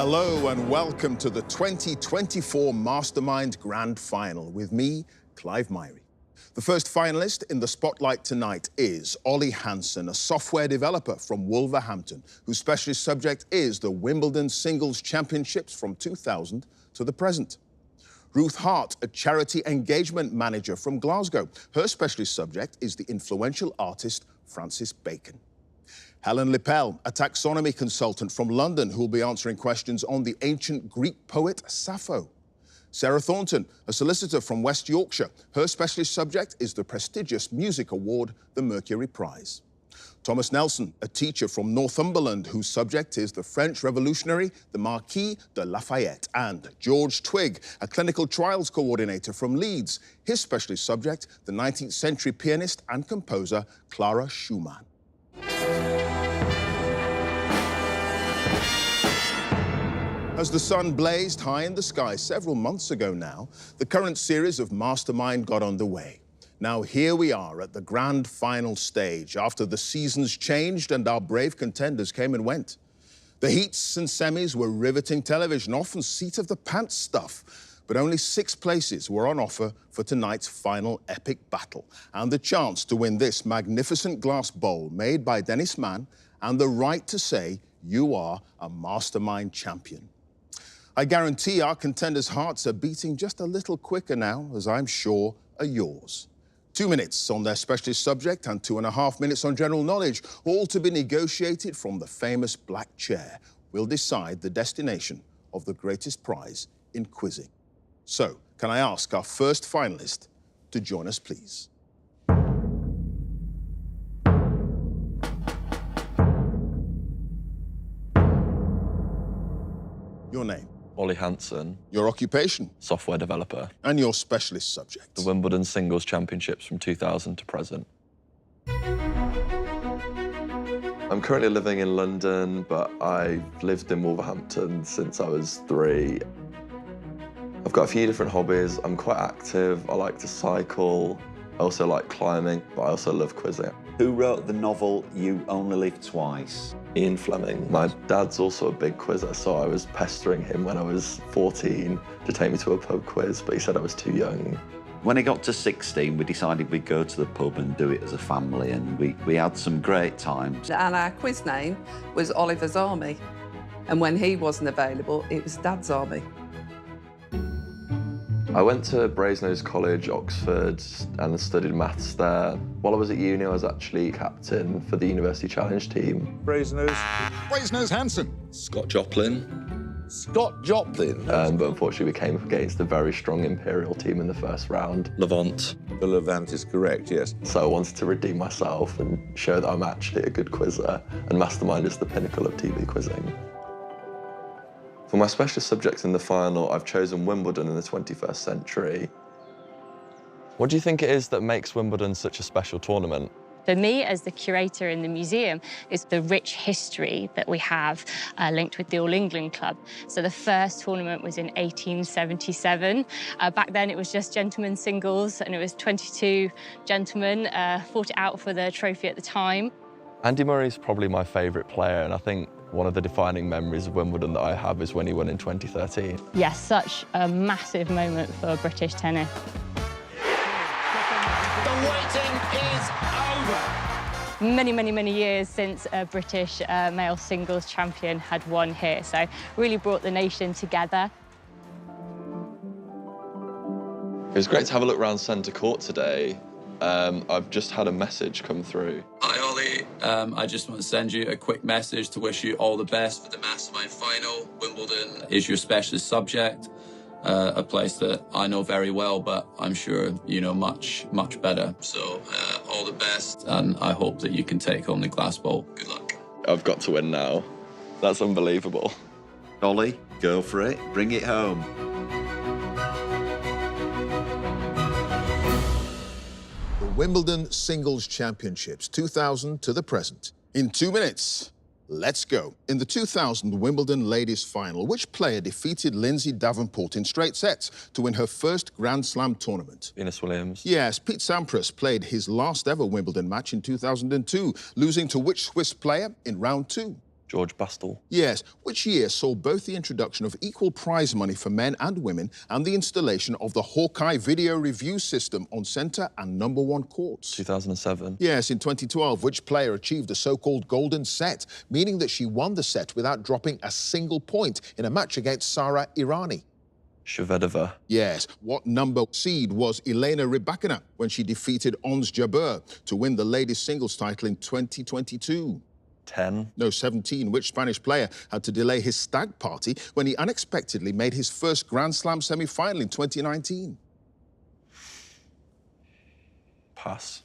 Hello and welcome to the 2024 Mastermind Grand Final with me, Clive Myrie. The first finalist in the spotlight tonight is Ollie Hansen, a software developer from Wolverhampton, whose specialist subject is the Wimbledon Singles Championships from 2000 to the present. Ruth Hart, a charity engagement manager from Glasgow. Her specialist subject is the influential artist Francis Bacon. Helen Lippel, a taxonomy consultant from London who will be answering questions on the ancient Greek poet Sappho. Sarah Thornton, a solicitor from West Yorkshire. Her specialist subject is the prestigious music award, the Mercury Prize. Thomas Nelson, a teacher from Northumberland whose subject is the French Revolutionary, the Marquis de Lafayette. And George Twigg, a clinical trials coordinator from Leeds. His specialist subject, the 19th century pianist and composer Clara Schumann. As the sun blazed high in the sky several months ago now, the current series of Mastermind got underway. Now here we are at the grand final stage after the seasons changed and our brave contenders came and went. The heats and semis were riveting television, often seat-of-the-pants stuff, but only 6 places were on offer for tonight's final epic battle and the chance to win this magnificent glass bowl made by Dennis Mann and the right to say you are a Mastermind champion. I guarantee our contenders' hearts are beating just a little quicker now, as I'm sure are yours. 2 minutes on their specialist subject and 2.5 minutes on general knowledge, all to be negotiated from the famous black chair, will decide the destination of the greatest prize in quizzing. So, can I ask our first finalist to join us, please? Your name? Ollie Hansen. Your occupation? Software developer. And your specialist subject? The Wimbledon Singles Championships from 2000 to present. I'm currently living in London, but I've lived in Wolverhampton since I was 3. I've got a few different hobbies. I'm quite active. I like to cycle. I also like climbing, but I also love quizzing. Who wrote the novel You Only Live Twice? Ian Fleming. My dad's also a big quizzer, so I was pestering him when I was 14 to take me to a pub quiz, but he said I was too young. When I got to 16, we decided we'd go to the pub and do it as a family, and we had some great times. And our quiz name was Oliver's Army. And when he wasn't available, it was Dad's Army. I went to Brasenose College, Oxford, and studied maths there. While I was at uni, I was actually captain for the University Challenge team. Brasenose Hansen. Scott Joplin. Scott Joplin. But unfortunately, we came up against a very strong Imperial team in the first round. Levant. The Levant is correct, yes. So I wanted to redeem myself and show that I'm actually a good quizzer, and Mastermind is the pinnacle of TV quizzing. For my specialist subjects in the final, I've chosen Wimbledon in the 21st century. What do you think it is that makes Wimbledon such a special tournament? For me, as the curator in the museum, is the rich history that we have linked with the All England Club. So the first tournament was in 1877. Back then, it was just gentlemen's singles, and it was 22 gentlemen fought it out for the trophy at the time. Andy Murray's probably my favourite player, and I think one of the defining memories of Wimbledon that I have is when he won in 2013. Yes, such a massive moment for British tennis. The waiting is over. Many, many, many years since a British male singles champion had won here, so really brought the nation together. It was great to have a look around centre court today. I've just had a message come through. Hi, Ollie. I just want to send you a quick message to wish you all the best for the Mastermind final. Wimbledon is your specialist subject, a place that I know very well, but I'm sure you know much, much better. So all the best, and I hope that you can take home the glass bowl. Good luck. I've got to win now. That's unbelievable. Ollie, go for it. Bring it home. Wimbledon Singles Championships 2000 to the present. In 2 minutes, let's go. In the 2000 Wimbledon Ladies Final, which player defeated Lindsay Davenport in straight sets to win her first Grand Slam tournament? Venus Williams. Yes, Pete Sampras played his last ever Wimbledon match in 2002, losing to which Swiss player in round 2? George Bastel. Yes, which year saw both the introduction of equal prize money for men and women and the installation of the Hawkeye video review system on centre and #1 courts? 2007. Yes, in 2012, which player achieved a so-called golden set, meaning that she won the set without dropping a single point in a match against Sara Irani? Shvedova. Yes, what number seed was Elena Rybakina when she defeated Ons Jabeur to win the ladies' singles title in 2022? 10. No, 17. Which Spanish player had to delay his stag party when he unexpectedly made his first Grand Slam semi-final in 2019? Pass.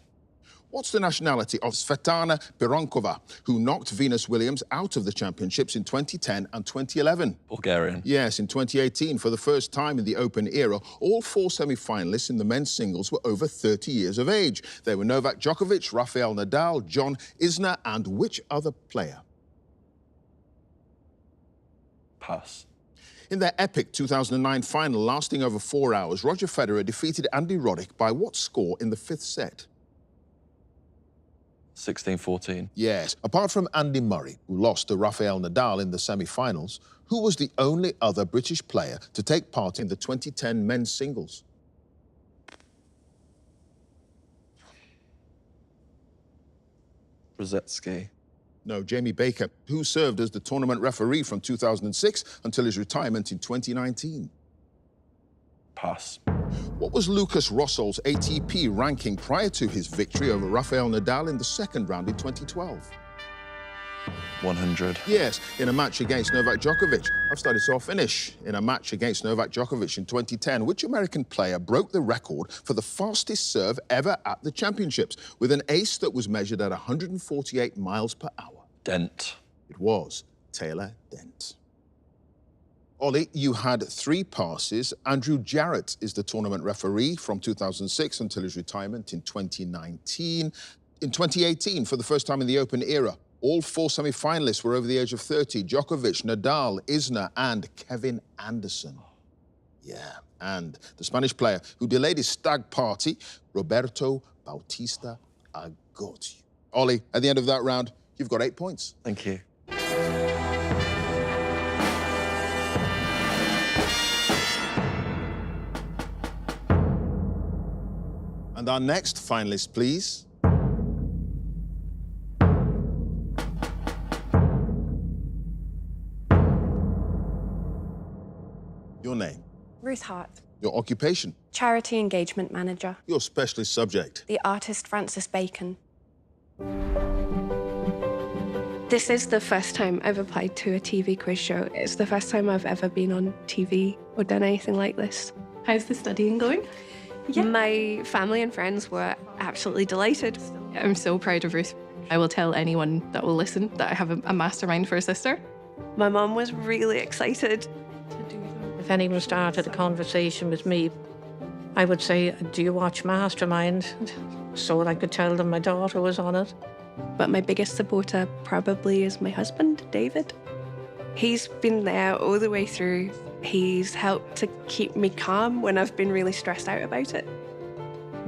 What's the nationality of Svetlana Pironkova, who knocked Venus Williams out of the championships in 2010 and 2011? Bulgarian. Yes, in 2018, for the first time in the Open era, all 4 semi-finalists in the men's singles were over 30 years of age. They were Novak Djokovic, Rafael Nadal, John Isner, and which other player? Pass. In their epic 2009 final lasting over 4 hours, Roger Federer defeated Andy Roddick by what score in the 5th set? 16-14. Yes. Apart from Andy Murray, who lost to Rafael Nadal in the semi-finals, who was the only other British player to take part in the 2010 men's singles? Rosetsky. No, Jamie Baker, who served as the tournament referee from 2006 until his retirement in 2019. Pass. What was Lucas Rossol's ATP ranking prior to his victory over Rafael Nadal in the second round in 2012? 100. Yes, in a match against Novak Djokovic. I've started, so I'll finish. In a match against Novak Djokovic in 2010, which American player broke the record for the fastest serve ever at the championships with an ace that was measured at 148 miles per hour? Dent. It was Taylor Dent. Ollie, you had 3 passes. Andrew Jarrett is the tournament referee from 2006 until his retirement in 2019. In 2018, for the first time in the Open era, all 4 semi-finalists were over the age of 30. Djokovic, Nadal, Isner, and Kevin Anderson. Yeah, and the Spanish player who delayed his stag party, Roberto Bautista Agut. Ollie, at the end of that round, you've got 8 points. Thank you. And our next finalist, please. Your name, Ruth Hart, your occupation, Charity Engagement Manager, your specialist subject. the artist Francis Bacon. This is the first time I've applied to a TV quiz show. It's the first time I've ever been on TV or done anything like this. How's the studying going? Yeah. My family and friends were absolutely delighted. I'm so proud of Ruth. I will tell anyone that will listen that I have a mastermind for a sister. My mum was really excited. If anyone started a conversation with me, I would say, do you watch Mastermind? So I could tell them my daughter was on it. But my biggest supporter probably is my husband, David. He's been there all the way through. He's helped to keep me calm when I've been really stressed out about it.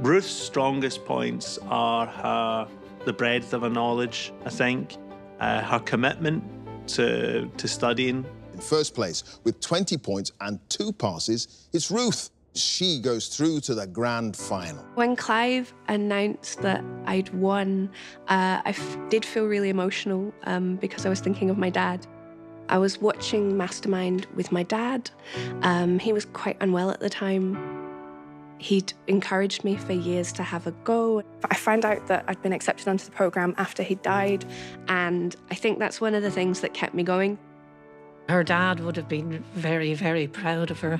Ruth's strongest points are the breadth of her knowledge, I think, her commitment to studying. In first place, with 20 points and 2 passes, it's Ruth. She goes through to the grand final. When Clive announced that I'd won, I did feel really emotional because I was thinking of my dad. I was watching Mastermind with my dad. He was quite unwell at the time. He'd encouraged me for years to have a go. I found out that I'd been accepted onto the programme after he died, and I think that's one of the things that kept me going. Her dad would have been very, very proud of her.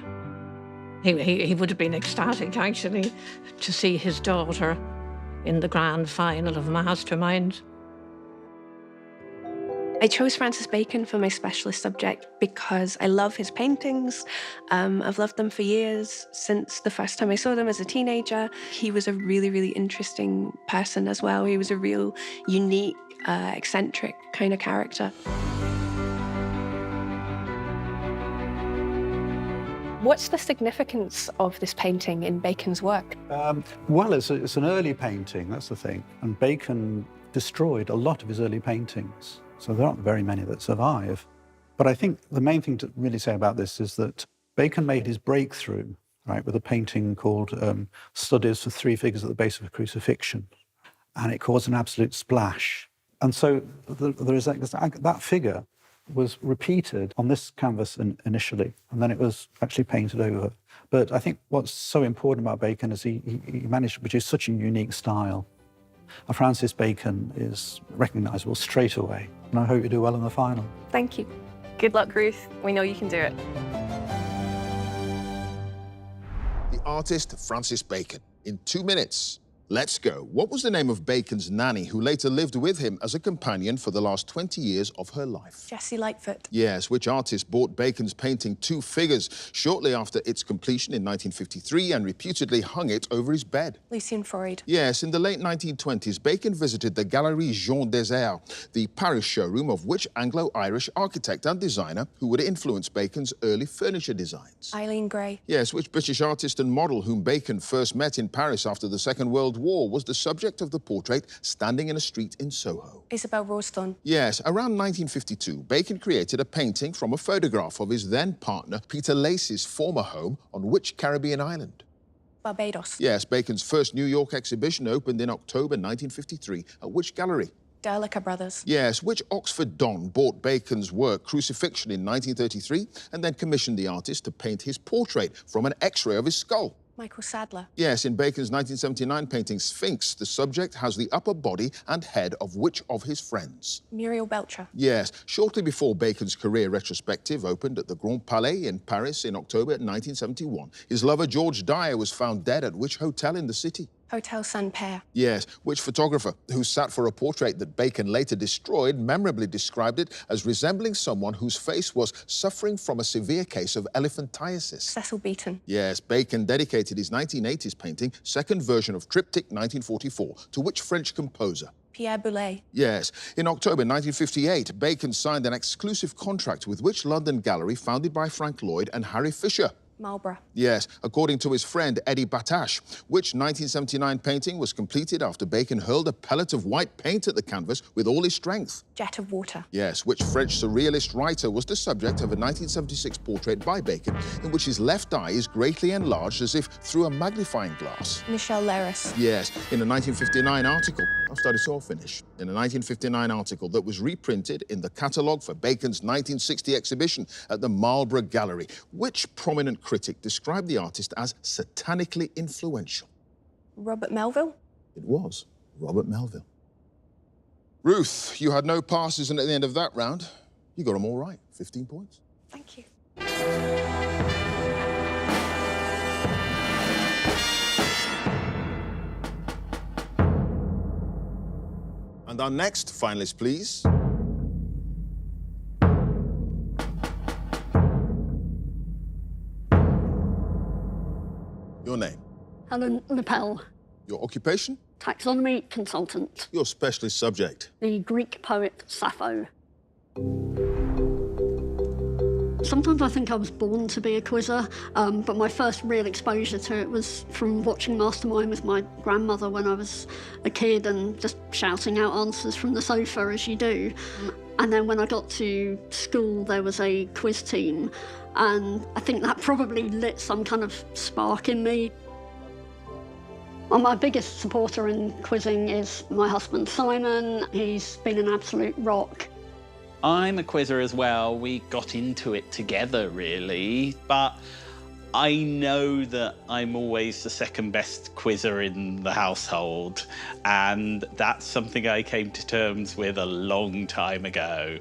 He would have been ecstatic, actually, to see his daughter in the grand final of Mastermind. I chose Francis Bacon for my specialist subject because I love his paintings. I've loved them for years, since the first time I saw them as a teenager. He was a really, really interesting person as well. He was a real unique, eccentric kind of character. What's the significance of this painting in Bacon's work? Well, it's an early painting, that's the thing. And Bacon destroyed a lot of his early paintings. So there aren't very many that survive. But I think the main thing to really say about this is that Bacon made his breakthrough, right, with a painting called Studies for Three Figures at the Base of a Crucifixion. And it caused an absolute splash. And so there is that figure was repeated on this canvas initially, and then it was actually painted over. But I think what's so important about Bacon is he managed to produce such a unique style. And Francis Bacon is recognisable straight away, and I hope you do well in the final. Thank you. Good luck, Ruth. We know you can do it. The artist Francis Bacon, in 2 minutes. Let's go. What was the name of Bacon's nanny, who later lived with him as a companion for the last 20 years of her life? Jessie Lightfoot. Yes, which artist bought Bacon's painting Two Figures shortly after its completion in 1953 and reputedly hung it over his bed? Lucien Freud. Yes, in the late 1920s, Bacon visited the Galerie Jean Désert, the Paris showroom of which Anglo-Irish architect and designer who would influence Bacon's early furniture designs? Eileen Gray. Yes, which British artist and model whom Bacon first met in Paris after the Second World War was the subject of the portrait standing in a street in Soho? Isabel Ralston. Yes, around 1952, Bacon created a painting from a photograph of his then partner Peter Lacey's former home on which Caribbean island? Barbados. Yes, Bacon's first New York exhibition opened in October 1953. At which gallery? Derlica Brothers. Yes, which Oxford don bought Bacon's work Crucifixion in 1933 and then commissioned the artist to paint his portrait from an X-ray of his skull? Michael Sadler. Yes, in Bacon's 1979 painting Sphinx, the subject has the upper body and head of which of his friends? Muriel Belcher. Yes, shortly before Bacon's career retrospective opened at the Grand Palais in Paris in October 1971, his lover George Dyer was found dead at which hotel in the city? Hotel Saint-Père. Yes, which photographer, who sat for a portrait that Bacon later destroyed, memorably described it as resembling someone whose face was suffering from a severe case of elephantiasis? Cecil Beaton. Yes, Bacon dedicated his 1980s painting, second version of Triptych 1944, to which French composer? Pierre Boulez. Yes. In October 1958, Bacon signed an exclusive contract with which London gallery founded by Frank Lloyd and Harry Fisher? Marlborough. Yes, according to his friend Eddie Batache, which 1979 painting was completed after Bacon hurled a pellet of white paint at the canvas with all his strength? Jet of Water. Yes, which French surrealist writer was the subject of a 1976 portrait by Bacon in which his left eye is greatly enlarged as if through a magnifying glass? Michel Leris. Yes, in a 1959 article. I'll start it so I'll finish. In a 1959 article that was reprinted in the catalogue for Bacon's 1960 exhibition at the Marlborough Gallery, which prominent critic described the artist as satanically influential? Robert Melville. It was Robert Melville. Ruth, you had no passes, and at the end of that round, you got them all right. 15 points. Thank you. And our next finalist, please. Your name? Helen Lepel. Your occupation? Taxonomy consultant. Your specialist subject? The Greek poet Sappho. Sometimes I think I was born to be a quizzer, but my first real exposure to it was from watching Mastermind with my grandmother when I was a kid and just shouting out answers from the sofa as you do. And then when I got to school, there was a quiz team, and I think that probably lit some kind of spark in me. Well, my biggest supporter in quizzing is my husband, Simon. He's been an absolute rock. I'm a quizzer as well. We got into it together, really, but I know that I'm always the second best quizzer in the household, and that's something I came to terms with a long time ago.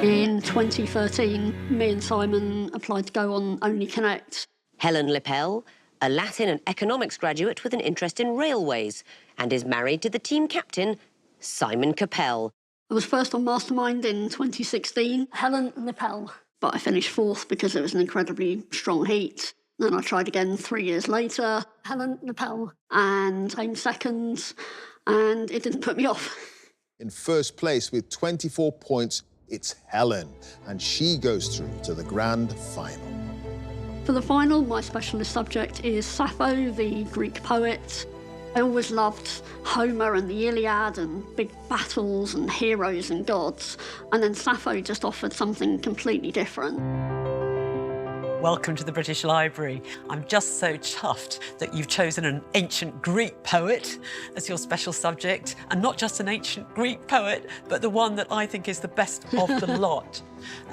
In 2013, me and Simon applied to go on Only Connect. Helen Lepel, a Latin and economics graduate with an interest in railways, and is married to the team captain, Simon Capel. I was first on Mastermind in 2016, Helen Lepel. But I finished fourth because it was an incredibly strong heat. Then I tried again 3 years later, Helen Lepel, and came second, and it didn't put me off. In first place with 24 points, it's Helen, and she goes through to the grand final. For the final, my specialist subject is Sappho, the Greek poet. I always loved Homer and the Iliad and big battles and heroes and gods. And then Sappho just offered something completely different. Welcome to the British Library. I'm just so chuffed that you've chosen an ancient Greek poet as your special subject, and not just an ancient Greek poet, but the one that I think is the best of the lot.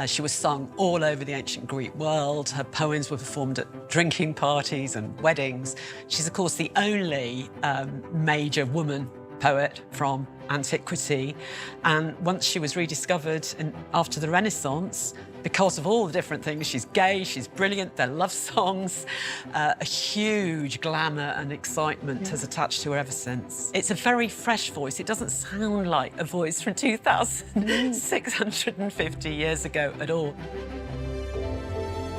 She was sung all over the ancient Greek world. Her poems were performed at drinking parties and weddings. She's, of course, the only major woman poet from antiquity. And once she was rediscovered after the Renaissance, because of all the different things, she's gay, she's brilliant, they're love songs, a huge glamour and excitement has attached to her ever since. It's a very fresh voice. It doesn't sound like a voice from 2,650 years ago at all.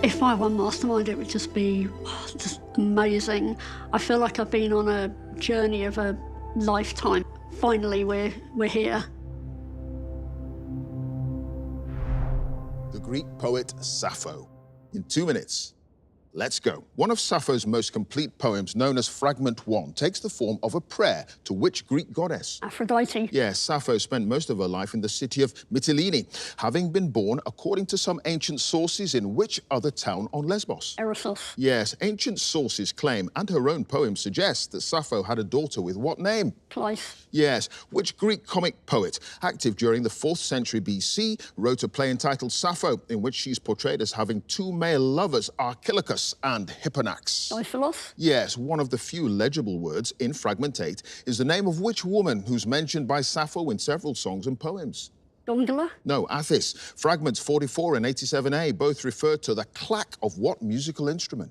If I won Mastermind, it would just be just amazing. I feel like I've been on a journey of a lifetime. Finally, we're here. The Greek poet Sappho. In 2 minutes, let's go. One of Sappho's most complete poems, known as Fragment 1, takes the form of a prayer to which Greek goddess? Aphrodite. Yes, Sappho spent most of her life in the city of Mytilene, having been born, according to some ancient sources, in which other town on Lesbos? Erosos. Yes, ancient sources claim, and her own poem suggests, that Sappho had a daughter with what name? Clive. Yes, which Greek comic poet, active during the 4th century BC, wrote a play entitled Sappho, in which she's portrayed as having 2 male lovers, Archilochus and Hipponax? Oiphilos? Yes, one of the few legible words in Fragment 8 is the name of which woman who's mentioned by Sappho in several songs and poems? Gondola? No, Athis. Fragments 44 and 87a both refer to the clack of what musical instrument?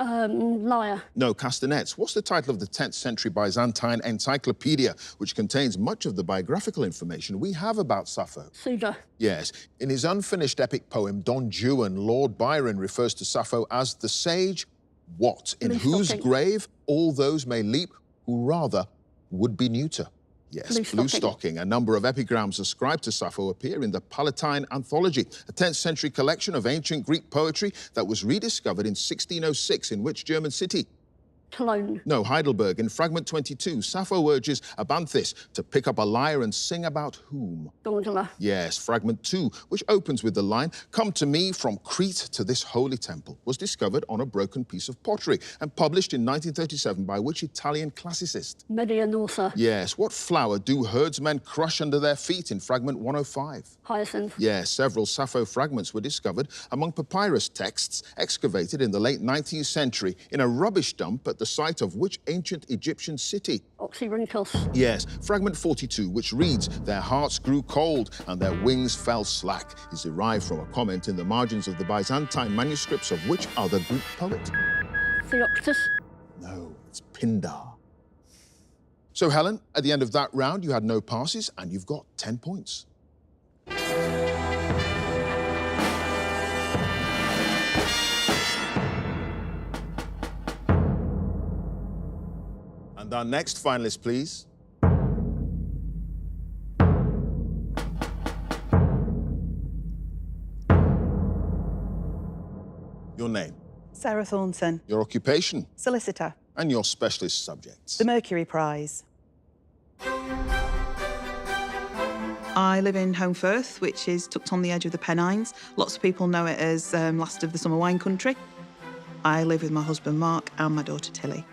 Lyre. No, castanets. What's the title of the 10th century Byzantine encyclopedia, which contains much of the biographical information we have about Sappho? Suda. Yes. In his unfinished epic poem, Don Juan, Lord Byron refers to Sappho as the sage, what? In whose grave all those may leap who rather would be neuter. Yes, blue stocking. A number of epigrams ascribed to Sappho appear in the Palatine Anthology, a 10th century collection of ancient Greek poetry that was rediscovered in 1606 in which German city? Cologne. No, Heidelberg. In Fragment 22, Sappho urges Abanthis to pick up a lyre and sing about whom? Gondola. Yes, Fragment 2, which opens with the line, "Come to me from Crete to this holy temple," was discovered on a broken piece of pottery and published in 1937 by which Italian classicist? Medianosa. Yes, what flower do herdsmen crush under their feet in Fragment 105? Hyacinth. Yes, several Sappho fragments were discovered among papyrus texts excavated in the late 19th century in a rubbish dump at the site of which ancient Egyptian city? Oxyrhynchos. Yes, Fragment 42, which reads, "Their hearts grew cold and their wings fell slack," is derived from a comment in the margins of the Byzantine manuscripts of which other Greek poet? Theocritus. No, it's Pindar. So, Helen, at the end of that round, you had no passes and you've got 10 points. And our next finalist, please. Your name? Sarah Thornton. Your occupation? Solicitor. And your specialist subjects? The Mercury Prize. I live in Home Firth, which is tucked on the edge of the Pennines. Lots of people know it as last of the summer wine country. I live with my husband, Mark, and my daughter, Tilly.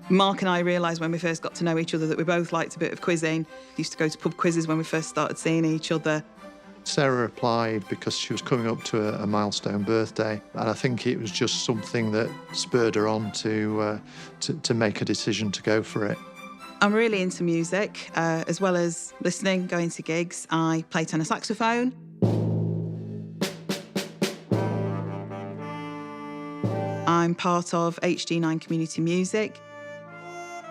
Mark and I realised when we first got to know each other that we both liked a bit of quizzing. Used to go to pub quizzes when we first started seeing each other. Sarah applied because she was coming up to a milestone birthday, and I think it was just something that spurred her on to make a decision to go for it. I'm really into music, as well as listening, going to gigs. I play tenor saxophone. I'm part of HD9 Community Music.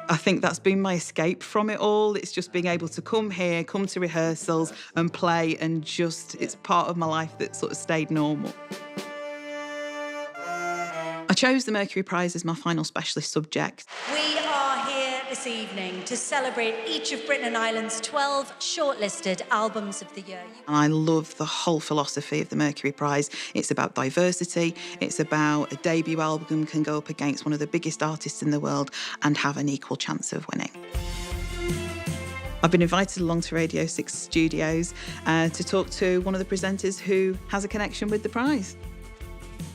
I think that's been my escape from it all. It's just being able to come here, come to rehearsals and play, and just, it's part of my life that sort of stayed normal. I chose the Mercury Prize as my final specialist subject. We are here this evening to celebrate each of Britain and Ireland's 12 shortlisted albums of the year. And I love the whole philosophy of the Mercury Prize. It's about diversity. It's about a debut album can go up against one of the biggest artists in the world and have an equal chance of winning. I've been invited along to Radio 6 Studios to talk to one of the presenters who has a connection with the prize.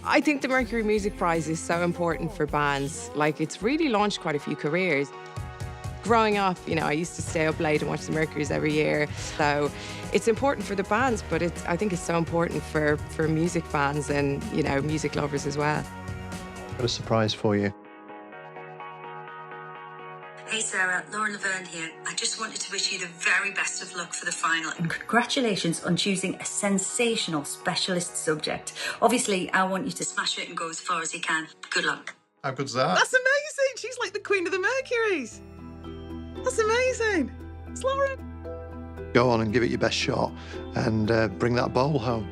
I think the Mercury Music Prize is so important for bands. Like, it's really launched quite a few careers. Growing up, you know, I used to stay up late and watch the Mercurys every year. So it's important for the bands, but I think it's so important for music fans and, you know, music lovers as well. Got a surprise for you. Hey Sarah, Lauren Laverne here. I just wanted to wish you the very best of luck for the final and congratulations on choosing a sensational specialist subject. Obviously, I want you to smash it and go as far as you can. Good luck. How good's that? That's amazing. She's like the Queen of the Mercurys. That's amazing. It's Lauren. Go on and give it your best shot and bring that bowl home.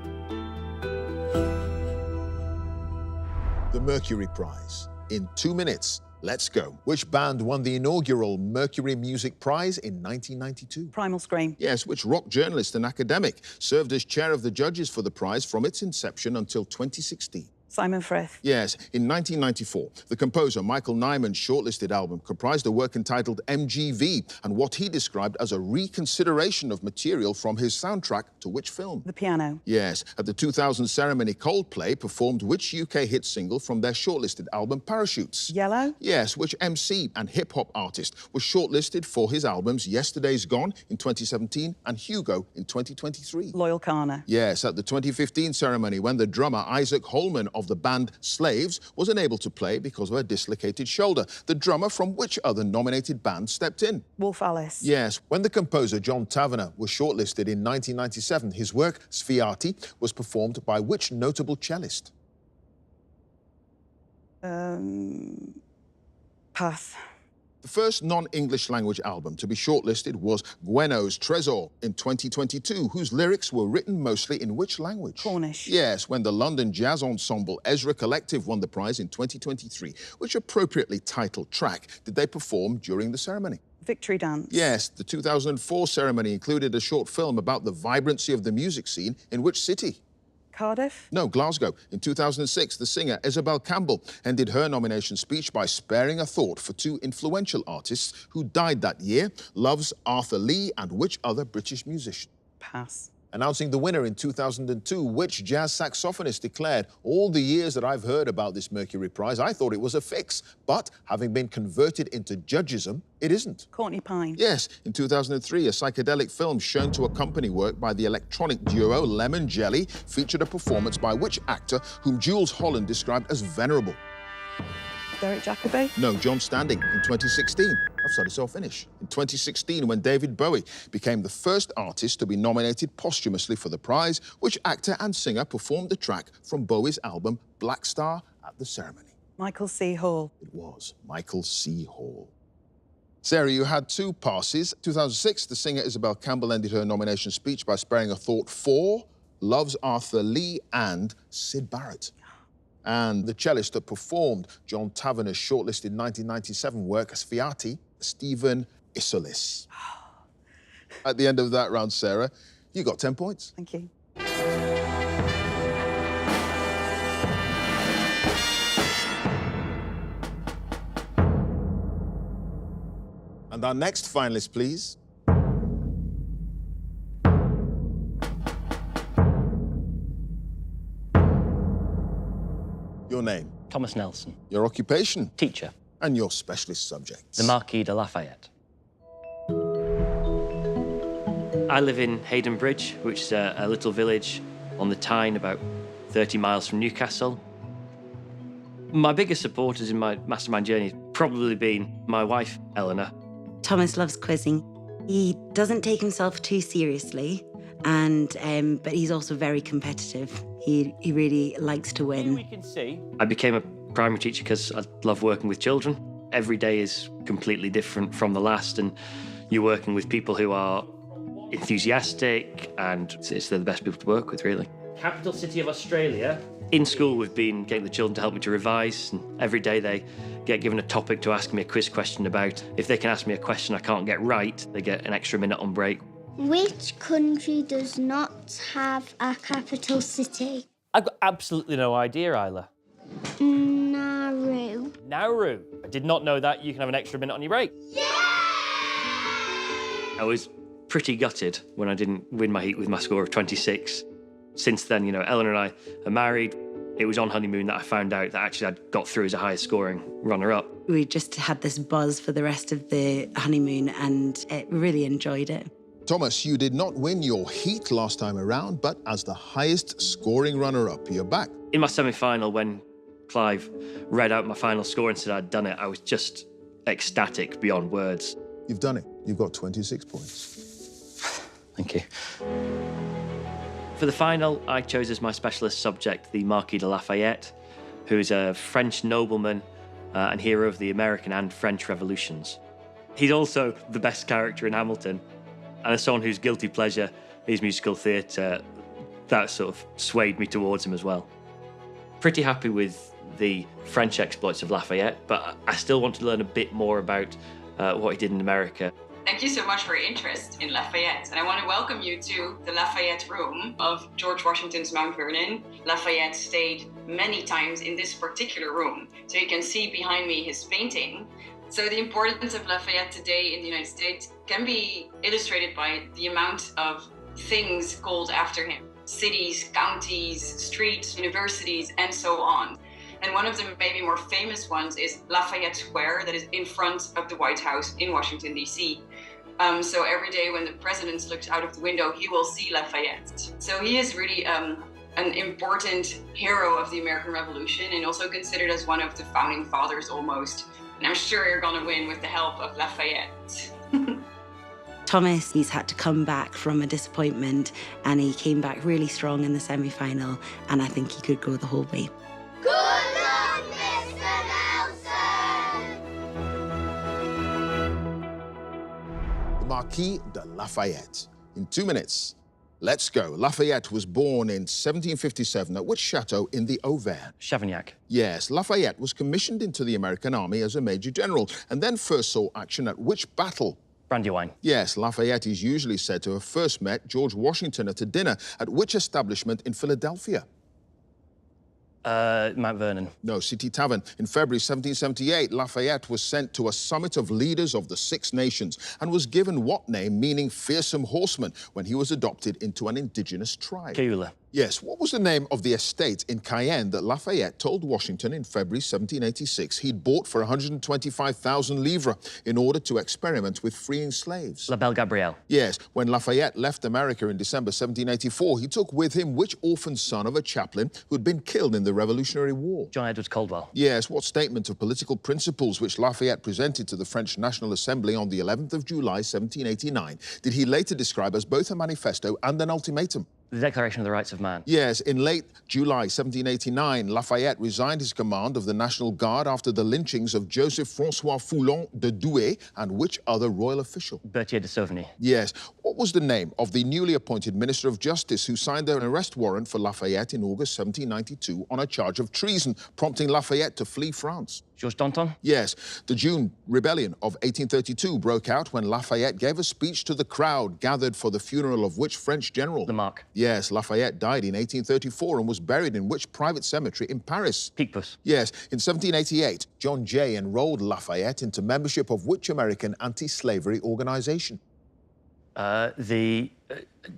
The Mercury Prize. In 2 minutes, let's go. Which band won the inaugural Mercury Music Prize in 1992? Primal Scream. Yes, which rock journalist and academic served as chair of the judges for the prize from its inception until 2016? Simon Frith. Yes, in 1994, the composer Michael Nyman's shortlisted album comprised a work entitled MGV and what he described as a reconsideration of material from his soundtrack to which film? The Piano. Yes, at the 2000 ceremony, Coldplay performed which UK hit single from their shortlisted album Parachutes? Yellow. Yes, which MC and hip-hop artist was shortlisted for his albums Yesterday's Gone in 2017 and Hugo in 2023? Loyal Kana. Yes, at the 2015 ceremony when the drummer Isaac Holman of the band Slaves was unable to play because of a dislocated shoulder. The drummer from which other nominated band stepped in? Wolf Alice. Yes, when the composer John Tavener was shortlisted in 1997, his work, Sfiati, was performed by which notable cellist? Pass. The first non-English language album to be shortlisted was Gueno's Tresor in 2022, whose lyrics were written mostly in which language? Cornish. Yes, when the London jazz ensemble Ezra Collective won the prize in 2023, which appropriately titled track did they perform during the ceremony? Victory Dance. Yes, the 2004 ceremony included a short film about the vibrancy of the music scene in which city? Cardiff? No, Glasgow. In 2006, the singer Isabel Campbell ended her nomination speech by sparing a thought for two influential artists who died that year, Love's Arthur Lee and which other British musician? Pass. Announcing the winner in 2002, which jazz saxophonist declared, all the years that I've heard about this Mercury Prize, I thought it was a fix. But having been converted into judgism, it isn't. Courtney Pine. Yes, in 2003, a psychedelic film shown to accompany work by the electronic duo Lemon Jelly featured a performance by which actor whom Jules Holland described as venerable? Derek Jacobi? No, John Standing in 2016. I've said it's all finish. In 2016, when David Bowie became the first artist to be nominated posthumously for the prize, which actor and singer performed the track from Bowie's album Black Star at the ceremony? Michael C. Hall. It was Michael C. Hall. Sarah, you had two passes. 2006, the singer Isabel Campbell ended her nomination speech by sparing a thought for Love's Arthur Lee and Syd Barrett. And the cellist that performed John Tavener's shortlisted 1997 work, Sfiati, Stephen Isolis. At the end of that round, Sarah, you got 10 points. Thank you. And our next finalist, please. Your name? Thomas Nelson. Your occupation? Teacher. And your specialist subjects? The Marquis de Lafayette. I live in Hayden Bridge, which is a little village on the Tyne, about 30 miles from Newcastle. My biggest supporters in my mastermind journey have probably been my wife, Eleanor. Thomas loves quizzing. He doesn't take himself too seriously, and but he's also very competitive. He really likes to win. We can see. I became a primary teacher because I love working with children. Every day is completely different from the last, and you're working with people who are enthusiastic, and they're the best people to work with, really. Capital city of Australia In school, we've been getting the children to help me to revise, and every day they get given a topic to ask me a quiz question about. If they can ask me a question I can't get right, they get an extra minute on break. Which country does not have a capital city? I've got absolutely no idea, Isla. Nauru. Nauru. I did not know that. You can have an extra minute on your break. Yeah! I was pretty gutted when I didn't win my heat with my score of 26. Since then, you know, Eleanor and I are married. It was on honeymoon that I found out that actually I'd got through as a highest scoring runner-up. We just had this buzz for the rest of the honeymoon and we really enjoyed it. Thomas, you did not win your heat last time around, but as the highest scoring runner-up, you're back. In my semi-final, when Clive read out my final score and said I'd done it, I was just ecstatic beyond words. You've done it. You've got 26 points. Thank you. For the final, I chose as my specialist subject the Marquis de Lafayette, who is a French nobleman and hero of the American and French revolutions. He's also the best character in Hamilton, and as someone whose guilty pleasure is musical theatre, that sort of swayed me towards him as well. Pretty happy with the French exploits of Lafayette, but I still want to learn a bit more about what he did in America. Thank you so much for your interest in Lafayette. And I want to welcome you to the Lafayette room of George Washington's Mount Vernon. Lafayette stayed many times in this particular room. So you can see behind me his painting. So the importance of Lafayette today in the United States can be illustrated by the amount of things called after him. Cities, counties, streets, universities, and so on. And one of the maybe more famous ones is Lafayette Square, that is in front of the White House in Washington, D.C. So every day when the president looks out of the window, he will see Lafayette. So he is really an important hero of the American Revolution and also considered as one of the founding fathers almost. And I'm sure you're going to win with the help of Lafayette. Thomas, he's had to come back from a disappointment and he came back really strong in the semi-final and I think he could go the whole way. Good luck, Mr. Nelson! The Marquis de Lafayette. In 2 minutes, let's go. Lafayette was born in 1757 at which chateau in the Auvergne? Chavignac. Yes, Lafayette was commissioned into the American Army as a Major General and then first saw action at which battle? Brandywine. Yes, Lafayette is usually said to have first met George Washington at a dinner at which establishment in Philadelphia? Mount Vernon. No, City Tavern. In February 1778, Lafayette was sent to a summit of leaders of the Six Nations and was given what name, meaning fearsome horseman, when he was adopted into an indigenous tribe? Keula. Yes, what was the name of the estate in Cayenne that Lafayette told Washington in February 1786 he'd bought for 125,000 livres in order to experiment with freeing slaves? La Belle Gabrielle. Yes, when Lafayette left America in December 1784, he took with him which orphan son of a chaplain who had been killed in the Revolutionary War? John Edward Caldwell. Yes, what statement of political principles which Lafayette presented to the French National Assembly on the 11th of July 1789 did he later describe as both a manifesto and an ultimatum? The Declaration of the Rights of Man. Yes, in late July 1789, Lafayette resigned his command of the National Guard after the lynchings of Joseph-François Foulon de Douai and which other royal official? Berthier de Sauvigny. Yes. What was the name of the newly appointed Minister of Justice who signed an arrest warrant for Lafayette in August 1792 on a charge of treason, prompting Lafayette to flee France? Georges Danton? Yes. The June Rebellion of 1832 broke out when Lafayette gave a speech to the crowd gathered for the funeral of which French general? Lamarck. Yes, Lafayette died in 1834 and was buried in which private cemetery in Paris? Picpus. Yes. In 1788, John Jay enrolled Lafayette into membership of which American anti-slavery organization? The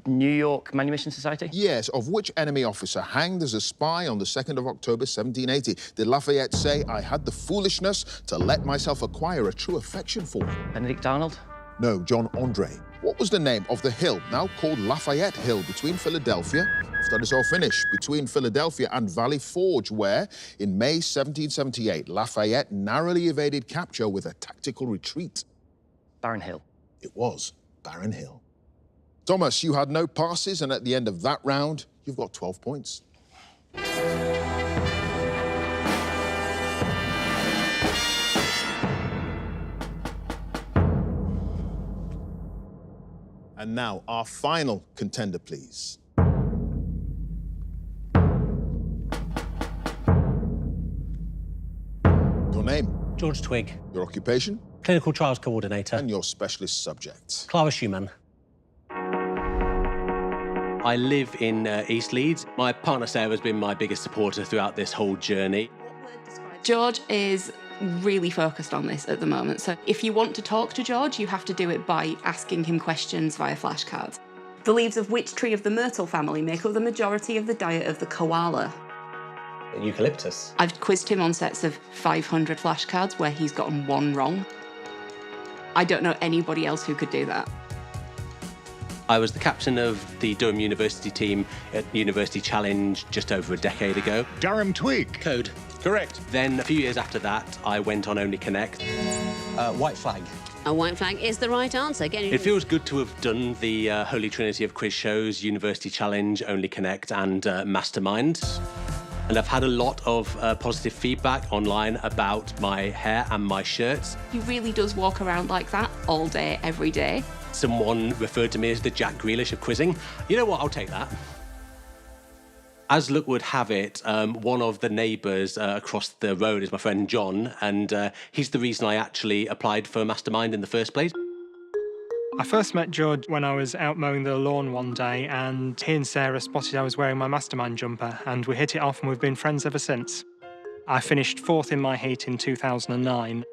New York Manumission Society? Yes, of which enemy officer hanged as a spy on the 2nd of October 1780 did Lafayette say, I had the foolishness to let myself acquire a true affection for him? Benedict Arnold? No, John Andre. What was the name of the hill, now called Lafayette Hill, between Philadelphia, studies all finished, between Philadelphia and Valley Forge, where, in May 1778, Lafayette narrowly evaded capture with a tactical retreat? Barron Hill. It was Barron Hill. Thomas, you had no passes, and at the end of that round, you've got 12 points. And now, our final contender, please. Your name? George Twigg. Your occupation? Clinical Trials Coordinator. And your specialist subject? Clara Schumann. I live in East Leeds. My partner Sarah has been my biggest supporter throughout this whole journey. George is really focused on this at the moment. So if you want to talk to George, you have to do it by asking him questions via flashcards. The leaves of which tree of the myrtle family make up the majority of the diet of the koala? Eucalyptus. I've quizzed him on sets of 500 flashcards where he's gotten one wrong. I don't know anybody else who could do that. I was the captain of the Durham University team at University Challenge just over a decade ago. Durham Twig. Code. Correct. Then a few years after that, I went on Only Connect. White Flag. A white flag is the right answer. Again, It feels good to have done the holy trinity of quiz shows, University Challenge, Only Connect and Mastermind. And I've had a lot of positive feedback online about my hair and my shirts. He really does walk around like that all day, every day. Someone referred to me as the Jack Grealish of quizzing. You know what, I'll take that. As luck would have it, one of the neighbours across the road is my friend John, and he's the reason I actually applied for Mastermind in the first place. I first met George when I was out mowing the lawn one day, and he and Sarah spotted I was wearing my Mastermind jumper, and we hit it off and we've been friends ever since. I finished 4th in my heat in 2009.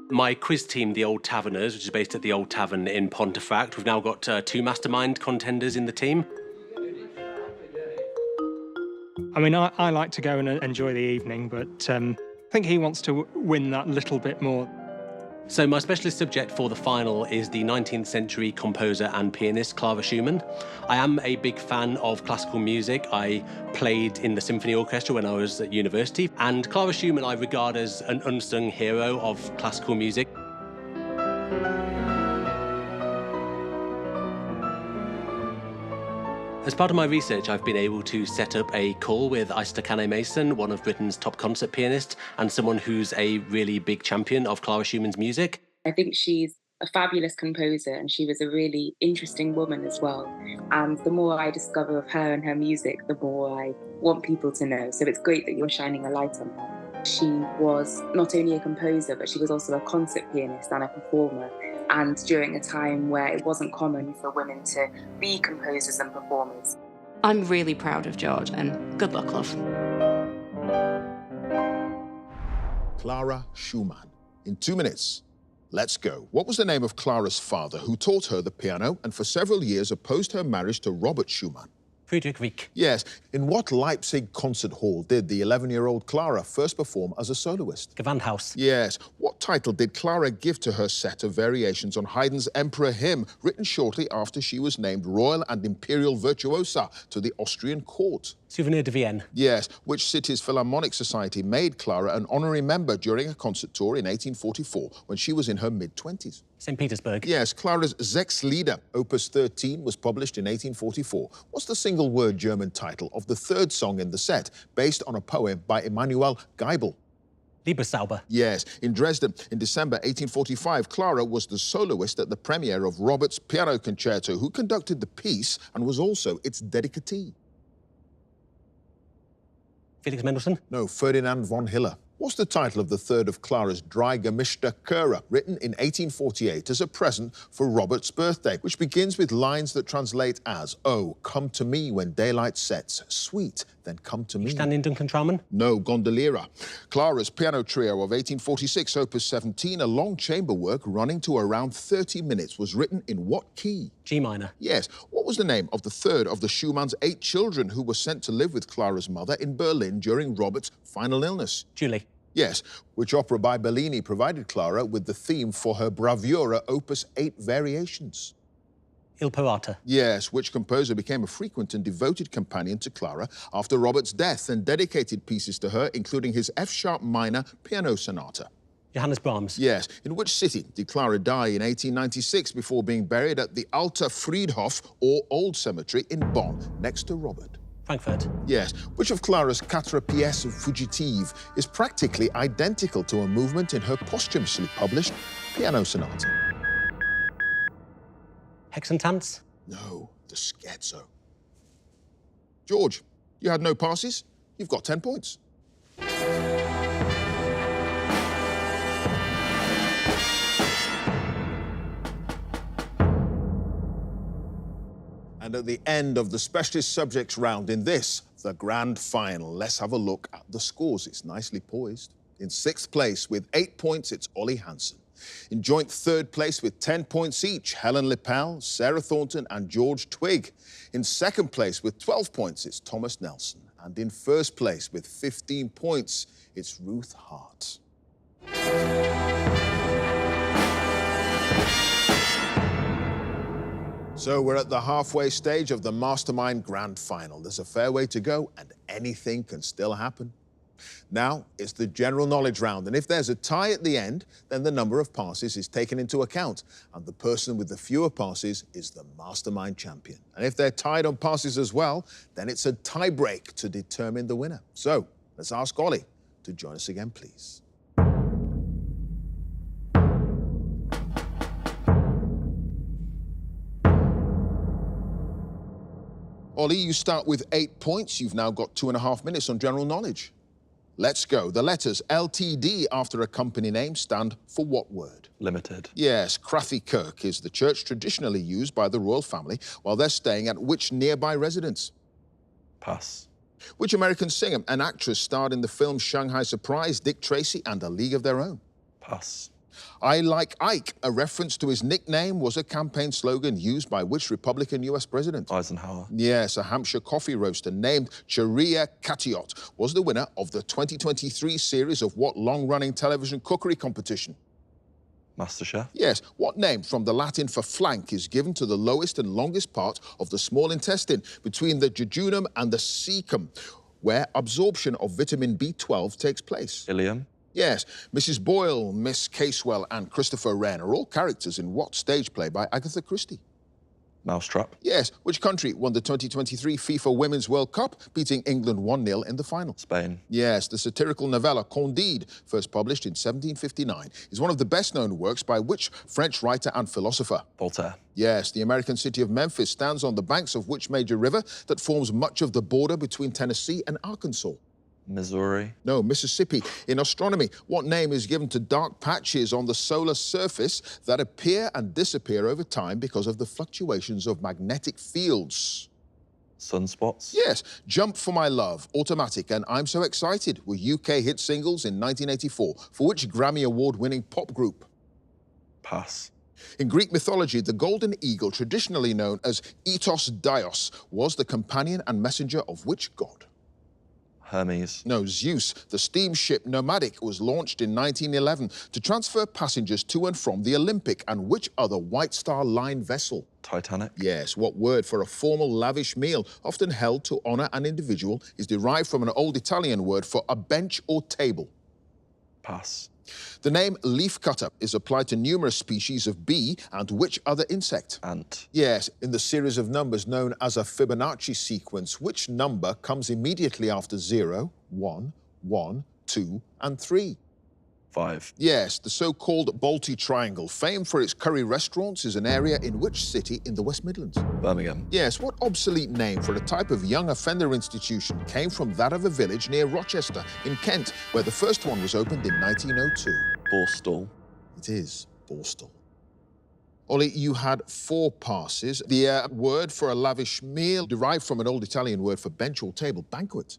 My quiz team, the Old Taverners, which is based at the Old Tavern in Pontefract, we've now got 2 Mastermind contenders in the team. I mean, I like to go and enjoy the evening, but I think he wants to win that little bit more. So my specialist subject for the final is the 19th century composer and pianist Clara Schumann. I am a big fan of classical music. I played in the symphony orchestra when I was at university, and Clara Schumann I regard as an unsung hero of classical music. As part of my research, I've been able to set up a call with Kane Mason, one of Britain's top concert pianists, and someone who's a really big champion of Clara Schumann's music. I think she's a fabulous composer, and she was a really interesting woman as well. And the more I discover of her and her music, the more I want people to know. So it's great that you're shining a light on her. She was not only a composer, but she was also a concert pianist and a performer. And during a time where it wasn't common for women to be composers and performers. I'm really proud of George, and good luck, love. Clara Schumann. In 2 minutes, let's go. What was the name of Clara's father, who taught her the piano and for several years opposed her marriage to Robert Schumann? Friedrich Wieck. Yes. In what Leipzig concert hall did the 11-year-old Clara first perform as a soloist? Gewandhaus. Yes. What title did Clara give to her set of variations on Haydn's Emperor hymn, written shortly after she was named Royal and Imperial Virtuosa to the Austrian court? Souvenir de Vienne. Yes. Which city's Philharmonic Society made Clara an honorary member during a concert tour in 1844, when she was in her mid-20s? St. Petersburg. Yes. Clara's Sechs Lieder, Opus 13, was published in 1844. What's the single-word German title of the third song in the set, based on a poem by Emanuel Geibel? Liebeszauber. Yes. In Dresden, in December 1845, Clara was the soloist at the premiere of Robert's Piano Concerto, who conducted the piece and was also its dedicatee. Felix Mendelssohn? No, Ferdinand von Hiller. What's the title of the third of Clara's Drei gemischte Chöre, written in 1848 as a present for Robert's birthday, which begins with lines that translate as, "Oh, come to me when daylight sets, sweet, then come to me." Stand in Duncan Traumann? No, Gondoliera. Clara's piano trio of 1846, Opus 17, a long chamber work running to around 30 minutes, was written in what key? G minor. Yes. What was the name of the third of the Schumann's 8 children who were sent to live with Clara's mother in Berlin during Robert's final illness? Julie. Yes. Which opera by Bellini provided Clara with the theme for her bravura Opus 8 variations? Il Poeta. Yes, which composer became a frequent and devoted companion to Clara after Robert's death and dedicated pieces to her, including his F-sharp minor piano sonata? Johannes Brahms. Yes. In which city did Clara die in 1896 before being buried at the Alter Friedhof, or Old Cemetery, in Bonn, next to Robert? Frankfurt. Yes. Which of Clara's quatre pièces fugitives is practically identical to a movement in her posthumously published piano sonata? Hexentanz? No, the scherzo. George, you had no passes. You've got 10 points. And at the end of the specialist subjects round in this, the grand final, let's have a look at the scores. It's nicely poised. In sixth place with 8 points, it's Ollie Hansen. In joint third place with 10 points each, Helen Lippel, Sarah Thornton and George Twigg. In second place with 12 points, it's Thomas Nelson. And in first place with 15 points, it's Ruth Hart. So we're at the halfway stage of the Mastermind Grand Final. There's a fair way to go and anything can still happen. Now, it's the general knowledge round, and if there's a tie at the end, then the number of passes is taken into account, and the person with the fewer passes is the Mastermind champion. And if they're tied on passes as well, then it's a tie break to determine the winner. So, let's ask Ollie to join us again, please. Ollie, you start with 8 points. You've now got 2.5 minutes on general knowledge. Let's go. The letters LTD after a company name stand for what word? Limited. Yes, Crathy Kirk is the church traditionally used by the royal family while they're staying at which nearby residence? Pass. Which American singer and actress starred in the film Shanghai Surprise, Dick Tracy and A League of Their Own? Pass. I Like Ike, a reference to his nickname, was a campaign slogan used by which Republican U.S. president? Eisenhower. Yes, a Hampshire coffee roaster named Cheria Catiot was the winner of the 2023 series of what long-running television cookery competition? MasterChef. Yes. What name from the Latin for flank is given to the lowest and longest part of the small intestine between the jejunum and the cecum, where absorption of vitamin B12 takes place? Ilium. Yes. Mrs. Boyle, Miss Casewell and Christopher Wren are all characters in what stage play by Agatha Christie? Mousetrap. Yes. Which country won the 2023 FIFA Women's World Cup, beating England 1-0 in the final? Spain. Yes. The satirical novella Candide, first published in 1759, is one of the best-known works by which French writer and philosopher? Voltaire. Yes. The American city of Memphis stands on the banks of which major river that forms much of the border between Tennessee and Arkansas? Missouri. No, Mississippi. In astronomy, what name is given to dark patches on the solar surface that appear and disappear over time because of the fluctuations of magnetic fields? Sunspots. Yes. Jump for My Love, Automatic, and I'm So Excited were UK hit singles in 1984, for which Grammy Award-winning pop group? Pass. In Greek mythology, the golden eagle, traditionally known as Etos Dios, was the companion and messenger of which god? Hermes. No, Zeus. The steamship Nomadic was launched in 1911 to transfer passengers to and from the Olympic and which other White Star Line vessel? Titanic. Yes. What word for a formal, lavish meal, often held to honour an individual, is derived from an old Italian word for a bench or table? Pass. The name leafcutter is applied to numerous species of bee and which other insect? Ant. Yes, in the series of numbers known as a Fibonacci sequence, which number comes immediately after 0, 1, 1, 2, and 3? 5. Yes, the so-called Balti Triangle, famed for its curry restaurants, is an area in which city in the West Midlands? Birmingham. Yes, what obsolete name for a type of young offender institution came from that of a village near Rochester in Kent, where the first one was opened in 1902? Borstal. It is Borstal. Ollie, you had 4 passes. The word for a lavish meal derived from an old Italian word for bench or table, banquet.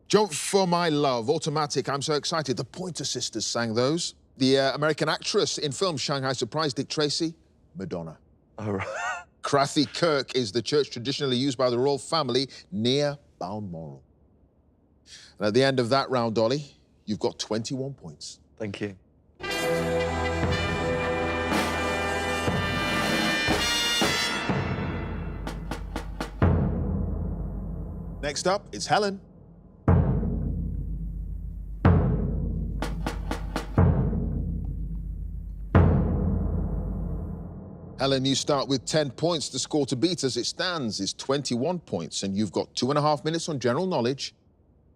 Jump for My Love, Automatic, I'm So Excited. The Pointer Sisters sang those. The American actress in film Shanghai Surprise, Dick Tracy, Madonna. All right. Crathy Kirk is the church traditionally used by the royal family near Balmoral. And at the end of that round, Ollie, you've got 21 points. Thank you. Next up, it's Helen. Helen, you start with 10 points. The score to beat as it stands is 21 points, and you've got 2.5 minutes on general knowledge.